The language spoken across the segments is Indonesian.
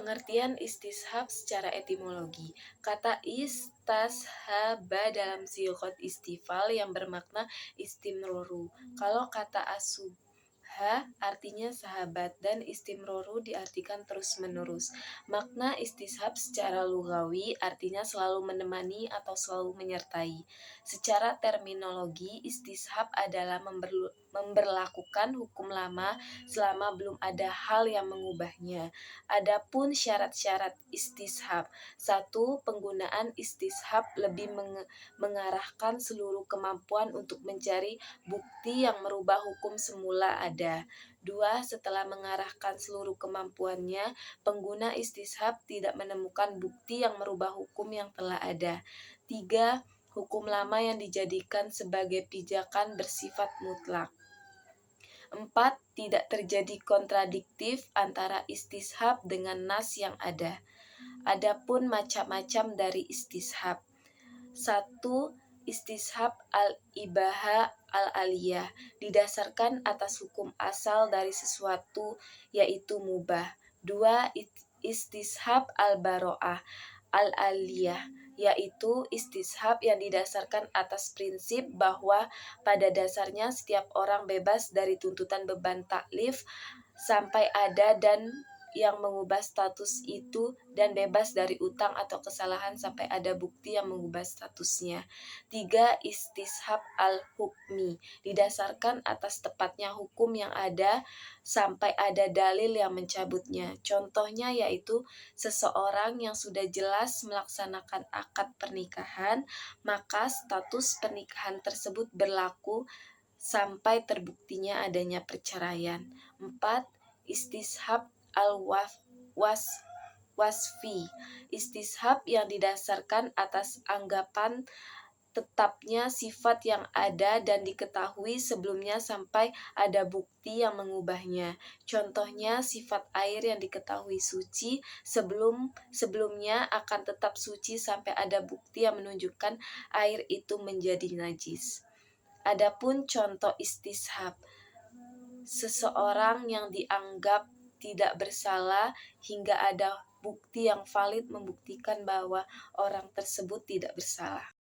Pengertian istishab secara etimologi. Kata istashaba dalam sighot istifal yang bermakna istimroru. Kalau kata asubha artinya sahabat dan istimroru diartikan terus-menerus. Makna istishab secara lugawi artinya selalu menemani atau selalu menyertai. Secara terminologi, istishab adalah memberlakukan hukum lama selama belum ada hal yang mengubahnya. Adapun syarat-syarat istishab. 1. Penggunaan istishab lebih mengarahkan seluruh kemampuan untuk mencari bukti yang merubah hukum semula ada. 2. Setelah mengarahkan seluruh kemampuannya, pengguna istishab tidak menemukan bukti yang merubah hukum yang telah ada. 3. Hukum lama yang dijadikan sebagai pijakan bersifat mutlak. 4. Tidak terjadi kontradiktif antara istishab dengan nas yang ada. Adapun macam-macam dari istishab. 1. Istishab al-ibaha al-aliyah didasarkan atas hukum asal dari sesuatu yaitu mubah. 2. Istishab al-baro'ah al-aliyah yaitu istishab yang didasarkan atas prinsip bahwa pada dasarnya setiap orang bebas dari tuntutan beban taklif sampai ada dan yang mengubah status itu dan bebas dari utang atau kesalahan sampai ada bukti yang mengubah statusnya. 3. Istishab al-hukmi didasarkan atas tepatnya hukum yang ada sampai ada dalil yang mencabutnya. Contohnya yaitu seseorang yang sudah jelas melaksanakan akad pernikahan, maka status pernikahan tersebut berlaku sampai terbuktinya adanya perceraian. 4. Istishab al-wasfi istishab yang didasarkan atas anggapan tetapnya sifat yang ada dan diketahui sebelumnya sampai ada bukti yang mengubahnya. Contohnya sifat air yang diketahui suci sebelumnya akan tetap suci sampai ada bukti yang menunjukkan air itu menjadi najis. Adapun contoh istishab, seseorang yang dianggap tidak bersalah hingga ada bukti yang valid membuktikan bahwa orang tersebut tidak bersalah.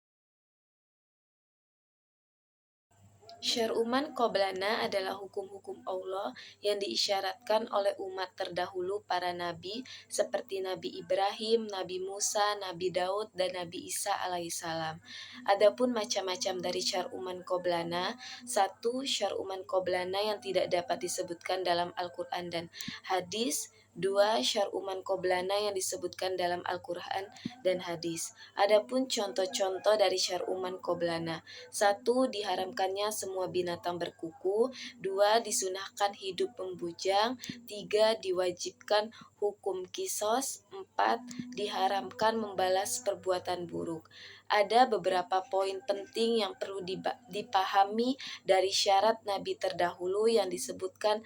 Syar'uman qoblana adalah hukum-hukum Allah yang diisyaratkan oleh umat terdahulu para nabi seperti Nabi Ibrahim, Nabi Musa, Nabi Daud, dan Nabi Isa alaihissalam. Adapun macam-macam dari syar'uman qoblana. 1. Syar'uman qoblana yang tidak dapat disebutkan dalam Al-Quran dan hadis. 2. Syar'uman qoblana yang disebutkan dalam Al-Quran dan hadis. Adapun contoh-contoh dari syar'uman qoblana. 1. Diharamkannya semua binatang berkuku. 2. Disunahkan hidup membujang. 3. Diwajibkan hukum kisos. 4. Diharamkan membalas perbuatan buruk. Ada beberapa poin penting yang perlu dipahami dari syarat Nabi terdahulu yang disebutkan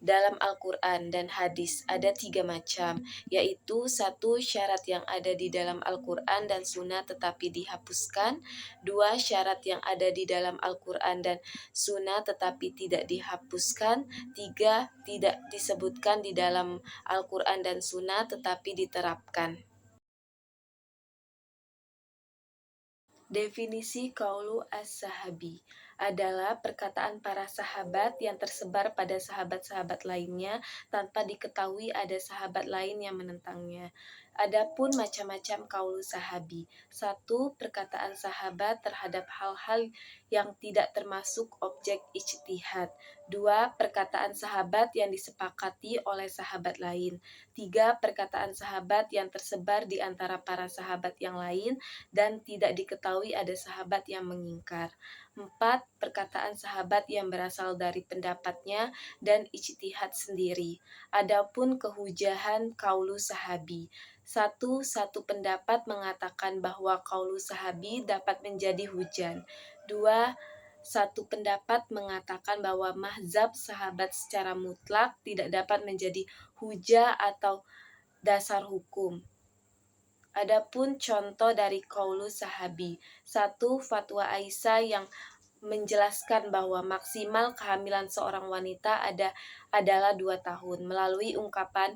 dalam Al-Quran dan hadis. Ada 3 macam, yaitu 1. Syarat yang ada di dalam Al-Quran dan Sunnah tetapi dihapuskan. 2. Syarat yang ada di dalam Al-Quran dan Sunnah tetapi tidak dihapuskan. 3. Tidak disebutkan di dalam Al-Quran dan Sunnah tetapi diterapkan. Definisi qaulu as-sahabi adalah perkataan para sahabat yang tersebar pada sahabat-sahabat lainnya tanpa diketahui ada sahabat lain yang menentangnya. Adapun macam-macam qaulu sahabi. 1. Perkataan sahabat terhadap hal-hal yang tidak termasuk objek ijtihad. 2. Perkataan sahabat yang disepakati oleh sahabat lain. 3. Perkataan sahabat yang tersebar di antara para sahabat yang lain dan tidak diketahui ada sahabat yang mengingkar. 4. Perkataan sahabat yang berasal dari pendapatnya dan ijtihad sendiri. Adapun kehujahan qaulu sahabi. 1. Satu pendapat mengatakan bahwa qaulu sahabi dapat menjadi hujan. 2. Satu pendapat mengatakan bahwa mazhab sahabat secara mutlak tidak dapat menjadi hujah atau dasar hukum. Adapun contoh dari qaulu sahabi. 1. Fatwa Aisyah yang menjelaskan bahwa maksimal kehamilan seorang wanita adalah 2 tahun melalui ungkapan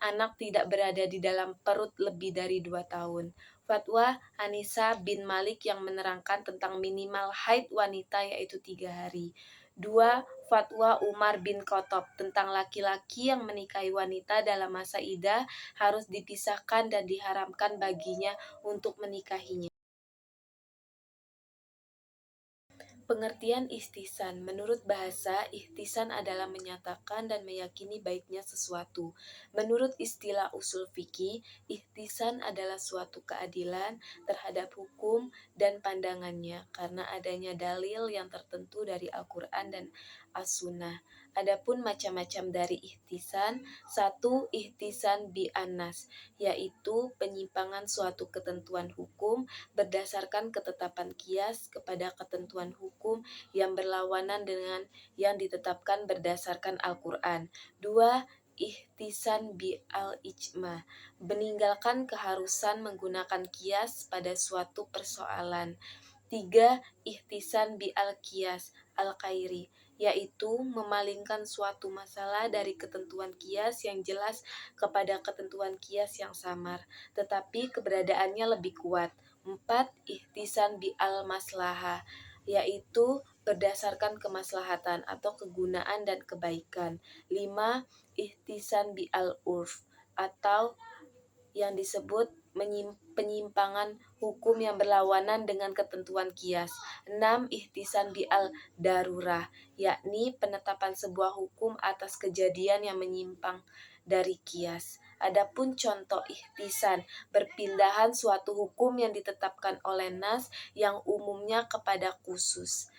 anak tidak berada di dalam perut lebih dari 2 tahun. Fatwa Anisa bin Malik yang menerangkan tentang minimal haid wanita yaitu 3 hari. 2. Fatwa Umar bin Khattab tentang laki-laki yang menikahi wanita dalam masa idah harus dipisahkan dan diharamkan baginya untuk menikahinya. Pengertian ihtisan. Menurut bahasa, ihtisan adalah menyatakan dan meyakini baiknya sesuatu. Menurut istilah usul fikih, ihtisan adalah suatu keadilan terhadap hukum dan pandangannya karena adanya dalil yang tertentu dari Al-Quran dan As-Sunnah. Adapun macam-macam dari ihtisan, satu ihtisan bi'anas, yaitu penyimpangan suatu ketentuan hukum berdasarkan ketetapan kias kepada ketentuan hukum yang berlawanan dengan yang ditetapkan berdasarkan Al-Quran. 2. Ihtisan bi al-ijma, meninggalkan keharusan menggunakan kias pada suatu persoalan. 3. Ihtisan bi al-kias al-khairi, yaitu memalingkan suatu masalah dari ketentuan kias yang jelas kepada ketentuan kias yang samar, tetapi keberadaannya lebih kuat. 4. Ihtisan bi al-maslahah, yaitu berdasarkan kemaslahatan atau kegunaan dan kebaikan. 5. Ihtisan bi al-urf, atau yang disebut penyimpangan hukum yang berlawanan dengan ketentuan kias. 6. Ihtisan bi al-darurah, yakni penetapan sebuah hukum atas kejadian yang menyimpang dari kias. Adapun contoh ihtisan, berpindahan suatu hukum yang ditetapkan oleh nas yang umumnya kepada khusus.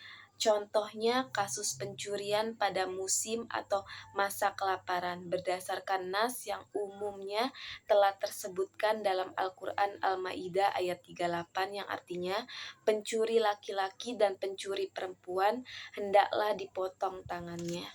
Contohnya kasus pencurian pada musim atau masa kelaparan berdasarkan nas yang umumnya telah tersebutkan dalam Al-Quran Al-Ma'idah ayat 38 yang artinya pencuri laki-laki dan pencuri perempuan hendaklah dipotong tangannya.